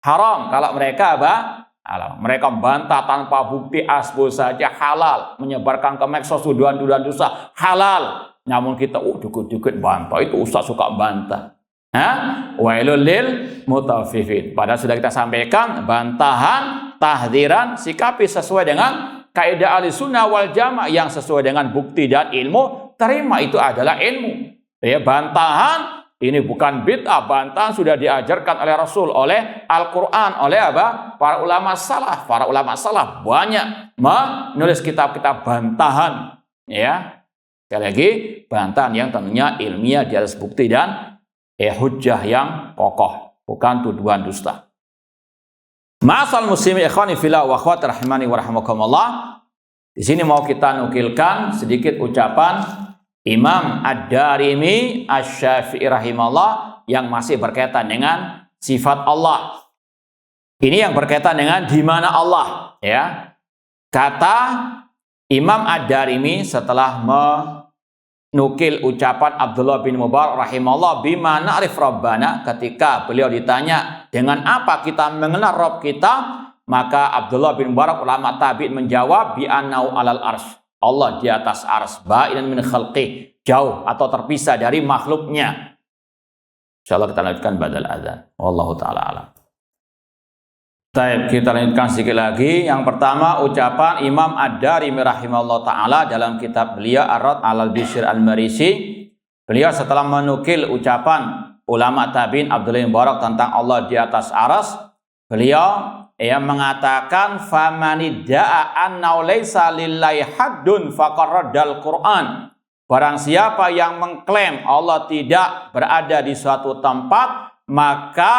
Haram. Kalau mereka apa? Halal. Mereka bantah tanpa bukti, asbul saja halal. Menyebarkan ke medsos tuduhan-tuduhan dosa halal. Namun kita dikit-dikit bantah. Itu Ustaz suka bantah. Wailul lil mutaffifin. Padahal sudah kita sampaikan bantahan, tahdiran, sikapi sesuai dengan kaidah Ahlussunnah wal Jamaah yang sesuai dengan bukti dan ilmu. Terima itu adalah ilmu. Ya, bantahan ini bukan bid'ah, bantahan sudah diajarkan oleh Rasul, oleh Al-Quran, oleh apa? Para ulama salaf. Para ulama salaf banyak menulis kitab-kitab bantahan. Ya, sekali lagi bantahan yang tentunya ilmiah di atas bukti dan hujjah yang kokoh, bukan tuduhan dusta. Ma'asal muslimin ikhwani fillah wa akhwat rahimani wa rahimakumullah. Di sini mau kita nukilkan sedikit ucapan Imam Ad-Darimi Asy-Syafi'i rahimahullah yang masih berkaitan dengan sifat Allah. Ini yang berkaitan dengan di mana Allah, ya. Kata Imam Ad-Darimi setelah menukil ucapan Abdullah bin Mubarak rahimahullah, bima na'rif rabbana, ketika beliau ditanya dengan apa kita mengenal Rabb kita, maka Abdullah bin Mubarak ulama tabi'in menjawab bi annau alal arsy. Allah di atas ars, ba'inan min khalqi, jauh atau terpisah dari makhluknya. Insyaallah kita lanjutkan ba'dal adzan. Wallahu taala alam. Baik, kita lanjutkan sedikit lagi. Yang pertama ucapan Imam Ad-Darimi rahimahullah taala dalam kitab beliau Ar-Radd 'alal Bishr al-Marisi. Beliau setelah menukil ucapan ulama tabi'in Abdullah bin Mubarak tentang Allah di atas ars, beliau yang mengatakan famanidda'a annahu laisa lillahi haddun faqarradal Qur'an. Barang siapa yang mengklaim Allah tidak berada di suatu tempat, maka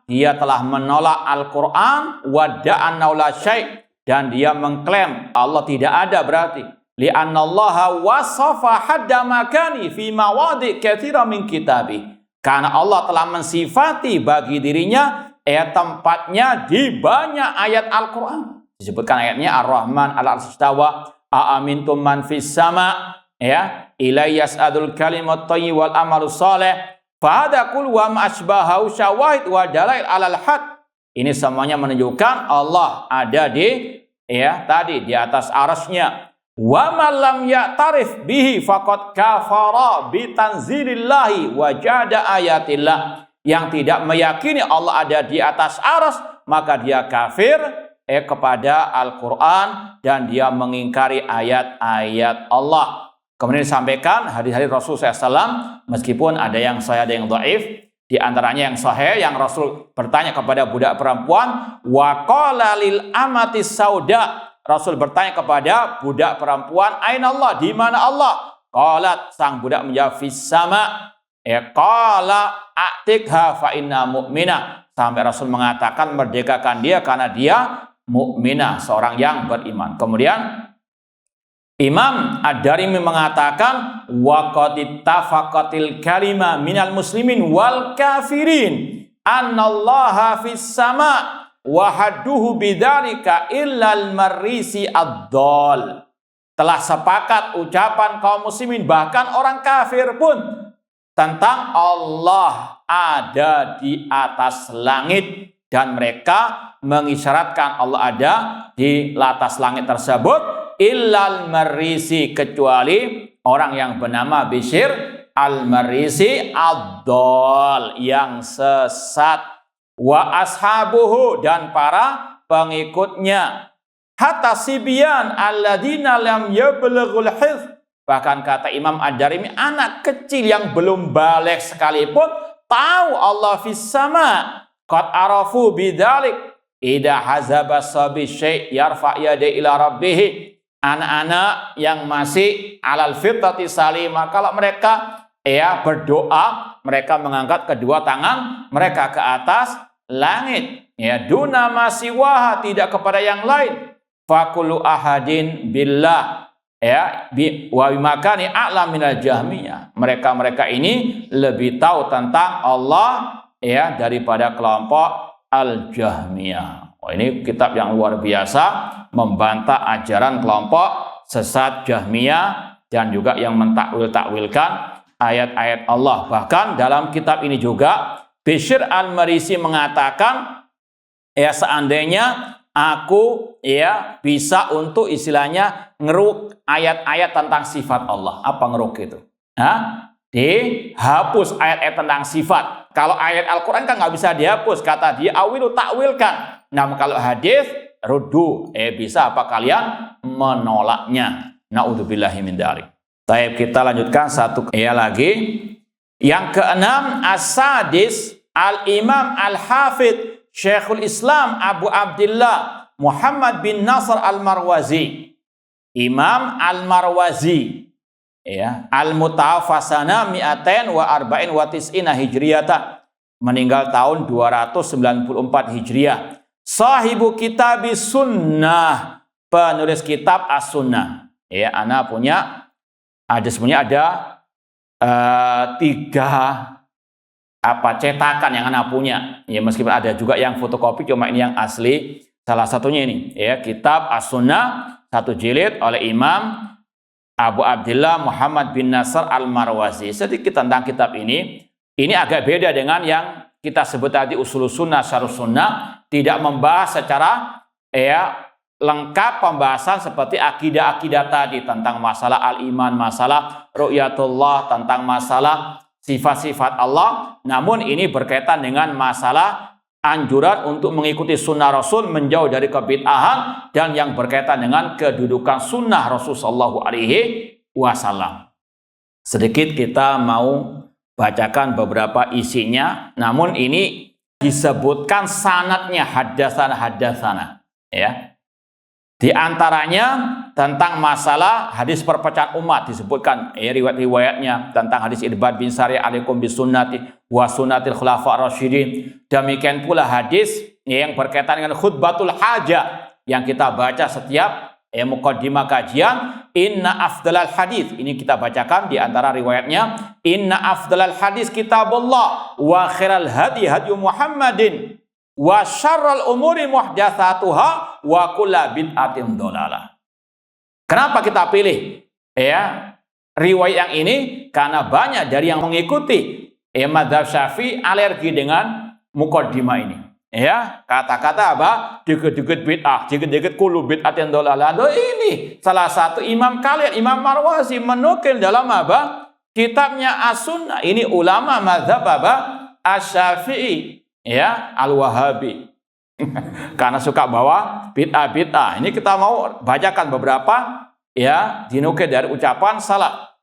dia telah menolak Al-Qur'an wa da'annahu la syai', dan dia mengklaim Allah tidak ada berarti li'annallaha wasafa hadda makani fi mawadi' katsira min kitabi. Karena Allah telah mensifati bagi dirinya tempatnya di banyak ayat Al-Quran. Disebutkan ayatnya Ar-Rahman al-Arsy istawa, a'amintum man fis sama, ya, ilayya yas'adul kalimat thayyib wal amalu shalih, fa hadza kul wa ma asbahu syawahid wa dalail alal had. Ini semuanya menunjukkan Allah ada di di atas arasnya. Wa man lam ya'tarif bihi faqad kafara bi tanzilillahi wa jada ayatillah. Yang tidak meyakini Allah ada di atas aras, maka dia kafir kepada Al-Quran dan dia mengingkari ayat-ayat Allah. Kemudian disampaikan hadis-hadis Rasul SAW, meskipun ada yang sahih, ada yang dhaif. Di antaranya yang sahih, yang Rasul bertanya kepada budak perempuan, wa qala lil amati sauda. Rasul bertanya kepada budak perempuan, aina Allah, di mana Allah? Qalat, sang budak menjawab, fis sama. Qala a'tikha fa inna mu'minah. Sampai Rasul mengatakan merdekakan dia karena dia mukminah, seorang yang beriman. Kemudian Imam Ad-Darimi mengatakan wa qad ittafaqatil kalima minal muslimin wal kafirin annallaha fis sama wa hadduhu bidzalika illal marisi ad-dal. Telah sepakat ucapan kaum muslimin bahkan orang kafir pun tentang Allah ada di atas langit, dan mereka mengisyaratkan Allah ada di atas langit tersebut illal marisi, kecuali orang yang bernama Bishr al-Marisi ad-dal, yang sesat, wa ashabuhu, dan para pengikutnya, hatta sibyan alladzina lam yablughul hifz. Bahkan kata Imam Ad-Darimi, anak kecil yang belum balik sekalipun tahu Allah fis sama. Qad arafu bidzalik idza hazaba sabi syai' yarfa yadayhi ila rabbih. Anak-anak yang masih alal fitrati salimah, kalau mereka berdoa, mereka mengangkat kedua tangan mereka ke atas langit, duna masiwaha, tidak kepada yang lain. Fakulu ahadin billah, wa bimakani a'lam minal jahmiyah. Mereka ini lebih tahu tentang Allah daripada kelompok al-Jahmiyah. Ini kitab yang luar biasa membantah ajaran kelompok sesat Jahmiyah dan juga yang mentakwil-takwilkan ayat-ayat Allah. Bahkan dalam kitab ini juga Bishr al-Marisi mengatakan, ya seandainya aku ya bisa untuk istilahnya ngeruk ayat-ayat tentang sifat Allah. Apa ngeruk itu? Dihapus ayat-ayat tentang sifat. Kalau ayat Al-Quran kan nggak bisa dihapus. Kata dia, awilu takwilkan. Namun kalau hadis, ruddu. Bisa apa kalian menolaknya? Na'udzubillahi min dzalik. Baik, kita lanjutkan satu lagi. Yang keenam, as-sadis al-Imam al-Hafidh Syekhul Islam Abu Abdullah Muhammad bin Nasr al-Marwazi. Imam al-Marwazi, ya, al-mutawaffasana mi'atain wa arba'in wa tis'ina hijriyatan, meninggal tahun 294 hijriah. Sahibu kitabis sunnah, penulis kitab as-sunnah. Ya, ana punya ada 3 cetakan yang anak punya, ya, meskipun ada juga yang fotokopi, cuma ini yang asli. Salah satunya ini, ya, kitab As-Sunnah 1 jilid oleh Imam Abu Abdullah Muhammad bin Nasr al-Marwazi. Sedikit tentang kitab ini agak beda dengan yang kita sebut tadi Ushulus Sunnah, Syarhus Sunnah. Tidak membahas secara lengkap pembahasan seperti akidah-akidah tadi tentang masalah al-iman, masalah ru'yatullah, tentang masalah sifat-sifat Allah. Namun ini berkaitan dengan masalah anjuran untuk mengikuti sunnah Rasul, menjauh dari kebid'ahan, dan yang berkaitan dengan kedudukan sunnah Rasul sallallahu alaihi wasallam. Sedikit kita mau bacakan beberapa isinya, namun ini disebutkan sanadnya haddatsana, ya. Di antaranya tentang masalah hadis perpecahan umat disebutkan riwayat-riwayatnya tentang hadis Irbad bin Sari alaikum bisunnati wa sunnatil khulafa rasyidin. Demikian pula hadis yang berkaitan dengan khutbatul hajah yang kita baca setiap muqaddimah kajian. Inna afdalal hadis, ini kita bacakan di antara riwayatnya, inna afdalal hadis kitabullah wa khairal hadi hadi Muhammadin wa syarrul umuri muhdatsatuha wa kullu bid'atin dhalalah. Kenapa kita pilih riwayat yang ini? Karena banyak dari yang mengikuti mazhab Syafi'i alergi dengan muqaddimah ini. Ya, kata-kata apa? Dikit-dikit bid'ah, dikit-dikit kullu bid'atin dhalalah. Ini salah satu imam kalian, Imam Marwazi, menukil dalam apa? Kitabnya As-Sunnah. Ini ulama mazhab apa? Asy-Syafi'i, ya, Al-Wahabi. Karena suka bawa bid'ah. Ini kita mau bacakan beberapa dinukil dari ucapan salaf.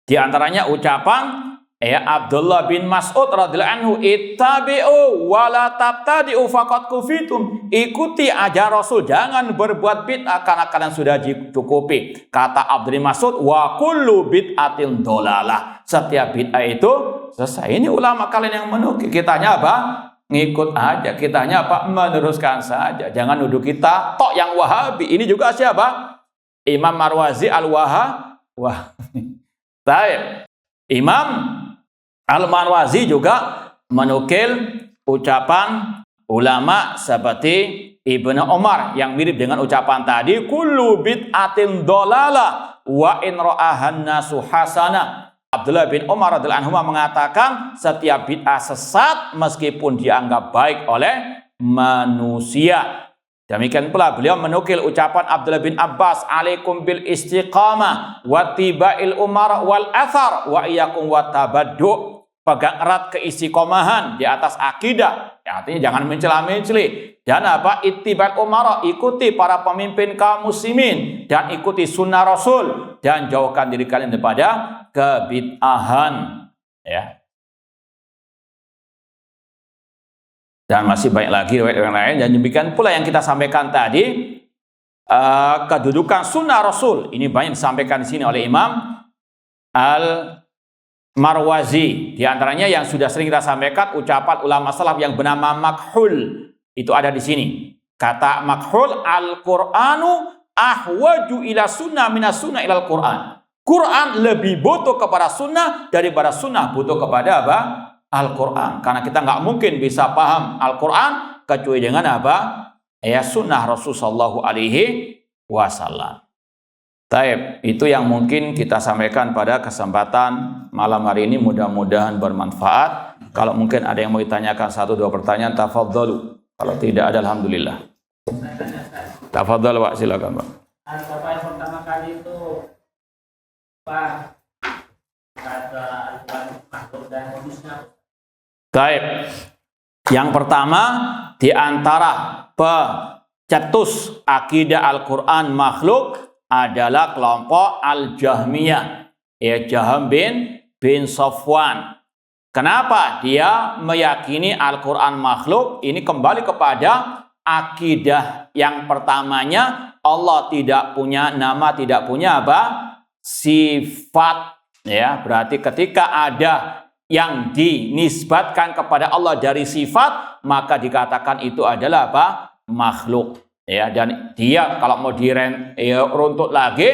Di antaranya ucapan Abdullah bin Mas'ud radhiyallahu anhu, ittabi'u wa la tabtadi'u faqad kufitum. Ikuti ajaran Rasul, jangan berbuat bid'ah karena kalian sudah dicukupi. Kata Abdullah bin Mas'ud, wa kullu bid'atin dhalalah. Setiap bid'ah itu selesai. Ini ulama kalian yang menukil. Kitanya apa? Ngikut aja. Kitanya apa? Meneruskan saja. Jangan nuduh kita tok yang Wahabi. Ini juga siapa? Imam Marwazi al-Wahabi. Imam Al-Marwazi juga menukil ucapan ulama seperti Ibnu Umar yang mirip dengan ucapan tadi, kullu bid'atin dhalalah wa in ra'ahan nasu hasanah. Abdullah bin Umar radhiyallahu anhu mengatakan setiap bid'ah sesat meskipun dianggap baik oleh manusia. Demikian pula beliau menukil ucapan Abdullah bin Abbas, alaikum bil istiqamah wa tiba'il umara wal athar wa iyyakum wa tabaddu. Pegang erat keistiqomahan di atas akidah, yang artinya jangan mencela-menceli. Dan apa? Ittiba'il umara, ikuti para pemimpin kaum muslimin dan ikuti sunnah Rasul dan jauhkan diri kalian daripada kebid'ahan, ya. Dan masih banyak lagi riwayat yang lain. Dan demikian pula yang kita sampaikan tadi, kedudukan sunnah Rasul. Ini banyak disampaikan di sini oleh Imam Al-Marwazi. Di antaranya yang sudah sering kita sampaikan, ucapan ulama salaf yang bernama Makhul. Itu ada di sini. Kata Makhul, Al-Qur'anu ahwaju ila sunnah minas sunnah ilal Qur'an. Quran lebih butuh kepada sunnah daripada sunnah butuh kepada apa? Al-Quran. Karena kita nggak mungkin bisa paham Al-Quran kecuali dengan apa? Sunnah Rasulullah sallallahu alaihi wasallam. Taib, itu yang mungkin kita sampaikan pada kesempatan malam hari ini, mudah-mudahan bermanfaat. Kalau mungkin ada yang mau ditanyakan 1-2 pertanyaan, tafadhalu. Kalau tidak ada, alhamdulillah. Tafadhal, Pak, silakan, Pak. Bapak yang pertama kali itu Pak kata makhluk dan modusnya. Taib. Yang pertama di antara pencetus akidah Al-Qur'an makhluk adalah kelompok Al-Jahmiyah, ya, Jaham bin Safwan. Kenapa dia meyakini Al-Qur'an makhluk? Ini kembali kepada akidah yang pertamanya, Allah tidak punya nama, tidak punya apa? Sifat, ya. Berarti ketika ada yang dinisbatkan kepada Allah dari sifat, maka dikatakan itu adalah apa? Makhluk. Ya, dan dia kalau mau runtut lagi,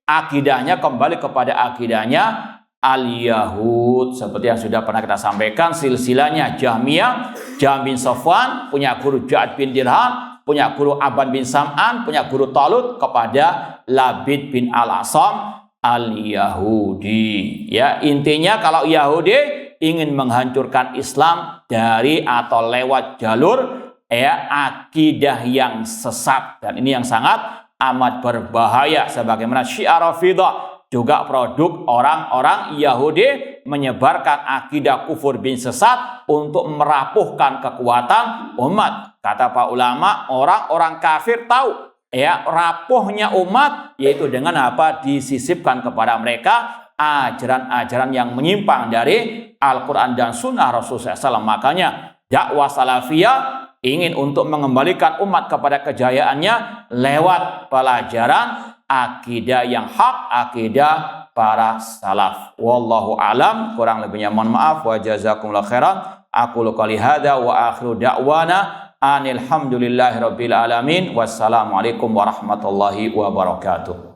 akidahnya kembali kepada akidahnya Al-Yahud, seperti yang sudah pernah kita sampaikan. Silsilahnya Jahmiyah, Jaham bin Safwan, punya guru Ja'ad bin Dirham, punya guru Aban bin Sam'an, punya guru Talut kepada Labid bin Al-Asam Al-Yahudi. Ya, intinya kalau Yahudi ingin menghancurkan Islam dari atau lewat jalur, ya, akidah yang sesat, dan ini yang sangat amat berbahaya. Sebagaimana Syiah Rafidah, juga produk orang-orang Yahudi, menyebarkan akidah kufur bin sesat untuk merapuhkan kekuatan umat. Kata para ulama, orang-orang kafir tahu, ya, rapuhnya umat yaitu dengan apa? Disisipkan kepada mereka ajaran-ajaran yang menyimpang dari Al-Quran dan Sunnah Rasulullah SAW. Makanya dakwah salafiyah ingin untuk mengembalikan umat kepada kejayaannya lewat pelajaran akidah yang hak, akidah para salaf. Wallahu alam, kurang lebihnya mohon maaf. Wa jazakumullahu khairan. Aqulu qouli hadza wa akhiru da'wana anil hamdulillahi rabbil alamin. Wassalamualaikum warahmatullahi wabarakatuh.